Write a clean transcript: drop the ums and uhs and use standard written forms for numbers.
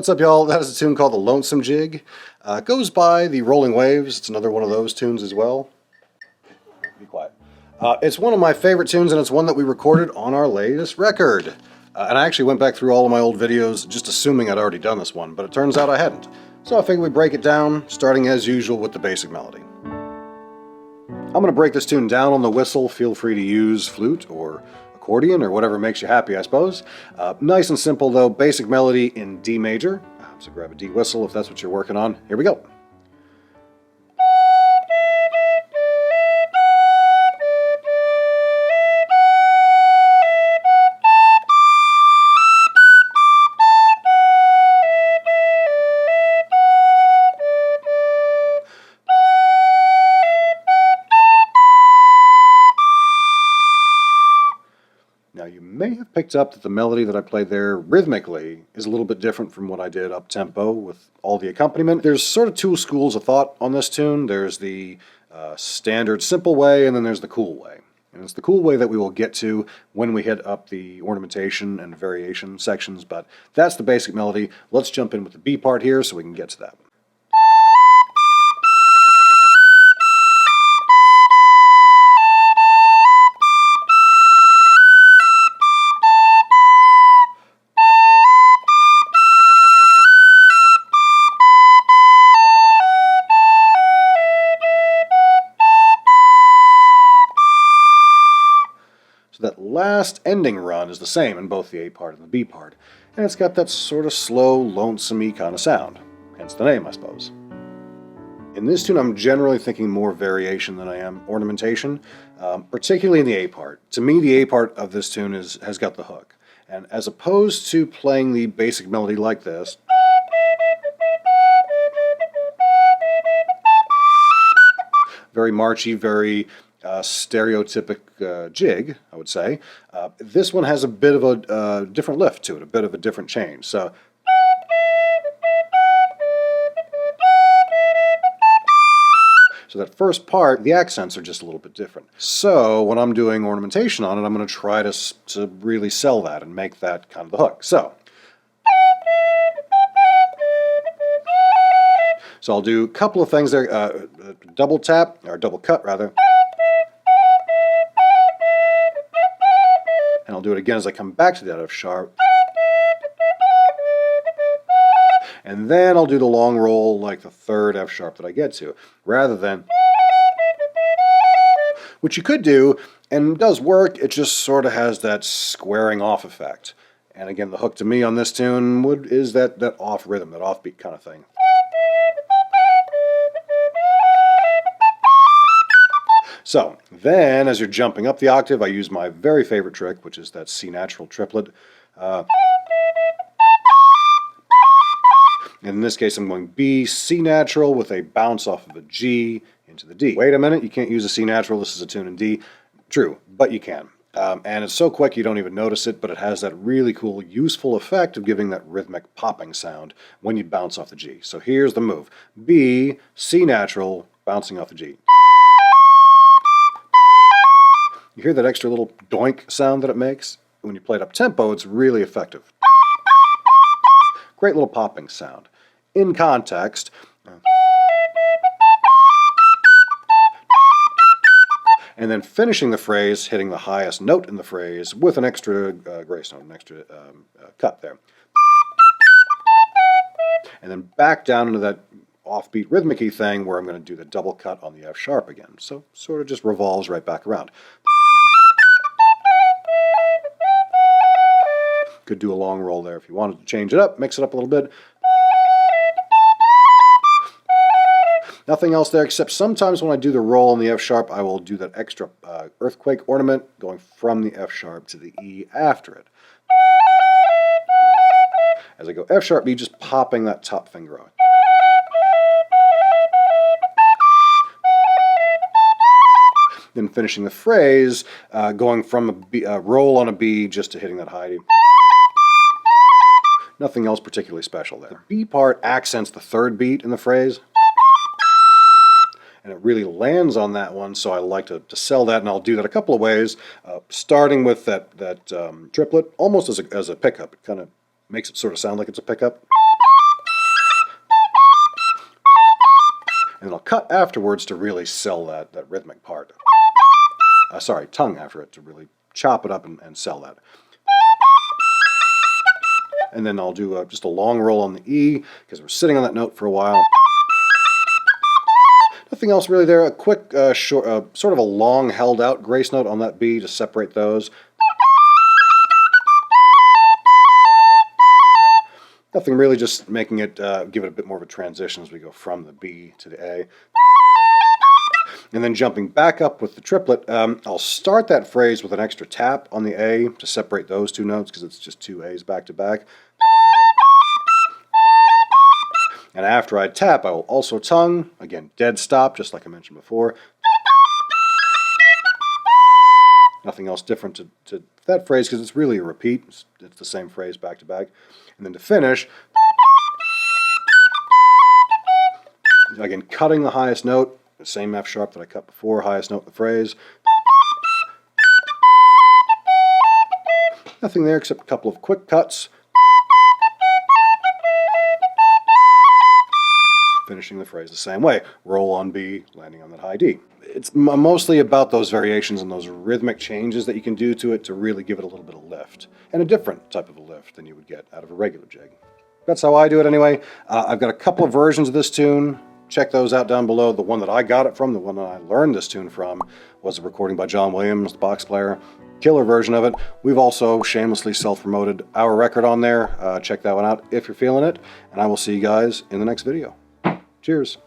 What's up, y'all? That is a tune called the Lonesome Jig. It goes by the Rolling Waves. It's another one of those tunes as well. Be quiet. It's one of my favorite tunes, and it's one that we recorded on our latest record. And I actually went back through all of my old videos just assuming I'd already done this one, but it turns out I hadn't. So I figured we'd break it down, starting as usual with the basic melody. I'm going to break this tune down on the whistle. Feel free to use flute or accordion or whatever makes you happy, I suppose. Nice and simple though, basic melody in D major. So grab a D whistle if that's what you're working on. Here we go. Now you may have picked up that the melody that I played there rhythmically is a little bit different from what I did up tempo with all the accompaniment. There's sort of two schools of thought on this tune. There's the standard simple way, and then there's the cool way. And it's the cool way that we will get to when we hit up the ornamentation and variation sections, but that's the basic melody. Let's jump in with the B part here so we can get to that. So that last ending run is the same in both the A part and the B part, and it's got that sort of slow, lonesome-y kind of sound, hence the name, I suppose. In this tune, I'm generally thinking more variation than I am ornamentation, particularly in the A part. To me, the A part of this tune has got the hook, and as opposed to playing the basic melody like this, very marchy, very stereotypic jig, I would say. This one has a bit of a different lift to it, a bit of a different change. So that first part, the accents are just a little bit different. So when I'm doing ornamentation on it, I'm going to try to really sell that and make that kind of the hook. So I'll do a couple of things there, double tap, or double cut rather. And I'll do it again as I come back to that F sharp. And then I'll do the long roll like the third F sharp that I get to, rather than, which you could do, and it does work, it just sort of has that squaring off effect. And again, the hook to me on this tune is that off rhythm, that offbeat kind of thing. So then, as you're jumping up the octave, I use my very favorite trick, which is that C natural triplet. In this case, I'm going B, C natural with a bounce off of a G into the D. Wait a minute, you can't use a C natural, this is a tune in D. True, but you can. And it's so quick you don't even notice it, but it has that really cool, useful effect of giving that rhythmic popping sound when you bounce off the G. So here's the move. B, C natural, bouncing off the G. You hear that extra little doink sound that it makes? When you play it up tempo, it's really effective. Great little popping sound. In context, and then finishing the phrase, hitting the highest note in the phrase with an extra grace note, an extra cut there. And then back down into that offbeat rhythmic-y thing where I'm going to do the double cut on the F sharp again. So sort of just revolves right back around. Could do a long roll there if you wanted to change it up, mix it up a little bit. Nothing else there except sometimes when I do the roll on the F sharp, I will do that extra earthquake ornament going from the F sharp to the E after it. As I go F sharp, B, just popping that top finger on. Then finishing the phrase, going from a roll on a B just to hitting that high D. Nothing else particularly special there. The B part accents the third beat in the phrase, and it really lands on that one, so I like to sell that, and I'll do that a couple of ways, starting with that triplet, almost as a pickup. It kind of makes it sort of sound like it's a pickup. And I'll cut afterwards to really sell that rhythmic part. Sorry, tongue after it to really chop it up and sell that. And then I'll do just a long roll on the E, because we're sitting on that note for a while. Nothing else really there. A quick, short, sort of a long held out grace note on that B to separate those. Nothing really, just making it, give it a bit more of a transition as we go from the B to the A. And then jumping back up with the triplet, I'll start that phrase with an extra tap on the A to separate those two notes, because it's just two A's back to back. And after I tap, I will also tongue, again, dead stop, just like I mentioned before. Nothing else different to that phrase, because it's really a repeat. It's the same phrase back to back. And then to finish, again, cutting the highest note, the same F sharp that I cut before, highest note in the phrase. Nothing there except a couple of quick cuts. Finishing the phrase the same way. Roll on B, landing on that high D. It's mostly about those variations and those rhythmic changes that you can do to it to really give it a little bit of lift. And a different type of a lift than you would get out of a regular jig. That's how I do it anyway. I've got a couple of versions of this tune. Check those out down below. The one that I got it from, the one that I learned this tune from, was a recording by John Williams, the box player. Killer version of it. We've also shamelessly self-promoted our record on there. Check that one out if you're feeling it. And I will see you guys in the next video. Cheers.